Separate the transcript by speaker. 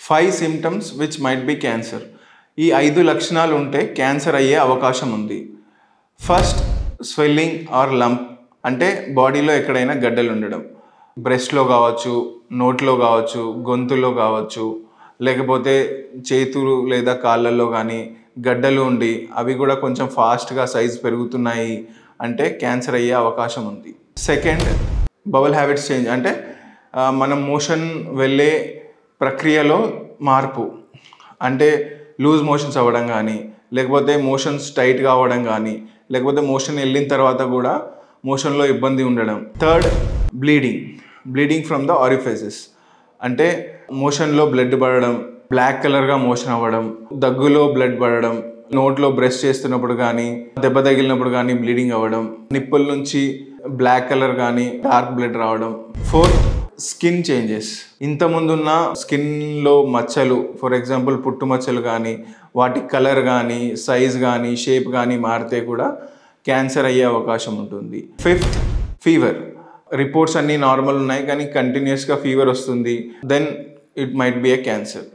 Speaker 1: 5 symptoms which might be cancer. ఈ 5 లక్షణాలు ఉంటే క్యాన్సర్ అయ్యే అవకాశం ఉంది. ఫస్ట్, స్వెల్లింగ్ ఆర్ లంప్, అంటే బాడీలో ఎక్కడైనా గడ్డలు ఉండడం. బ్రెస్ట్లో కావచ్చు, నోట్లో కావచ్చు, గొంతులో కావచ్చు, లేకపోతే చేతులు లేదా కాళ్ళల్లో కానీ గడ్డలు ఉండి అవి కూడా కొంచెం ఫాస్ట్గా సైజ్ పెరుగుతున్నాయి అంటే క్యాన్సర్ అయ్యే అవకాశం ఉంది. సెకండ్, బవల్ హ్యాబిట్స్ చేంజ్, అంటే మనం మోషన్ వెళ్ళే ప్రక్రియలో మార్పు, అంటే లూజ్ మోషన్స్ అవ్వడం కానీ, లేకపోతే మోషన్స్ టైట్గా అవ్వడం కానీ, లేకపోతే మోషన్ వెళ్ళిన తర్వాత కూడా మోషన్లో ఇబ్బంది ఉండడం. థర్డ్, బ్లీడింగ్ ఫ్రమ్ ద ఆరిఫైసెస్, అంటే మోషన్లో బ్లడ్ పడడం, బ్లాక్ కలర్గా మోషన్ అవ్వడం, దగ్గులో బ్లడ్ పడడం, నోట్లో బ్రష్ చేస్తున్నప్పుడు కానీ, దెబ్బ తగిలినప్పుడు కానీ బ్లీడింగ్ అవ్వడం, నిప్పుల నుంచి బ్లాక్ కలర్ కానీ డార్క్ బ్లడ్ రావడం. ఫోర్త్, స్కిన్ చేంజెస్, ఇంతకుముందున్న స్కిన్లో మచ్చలు, ఫర్ ఎగ్జాంపుల్ పుట్టు మచ్చలు కానీ వాటి కలర్ కానీ సైజ్ కానీ షేప్ కానీ మారితే కూడా క్యాన్సర్ అయ్యే అవకాశం ఉంటుంది. ఫిఫ్త్, ఫీవర్, రిపోర్ట్స్ అన్నీ నార్మల్ ఉన్నాయి కానీ కంటిన్యూస్గా ఫీవర్ వస్తుంది, then it might be a cancer.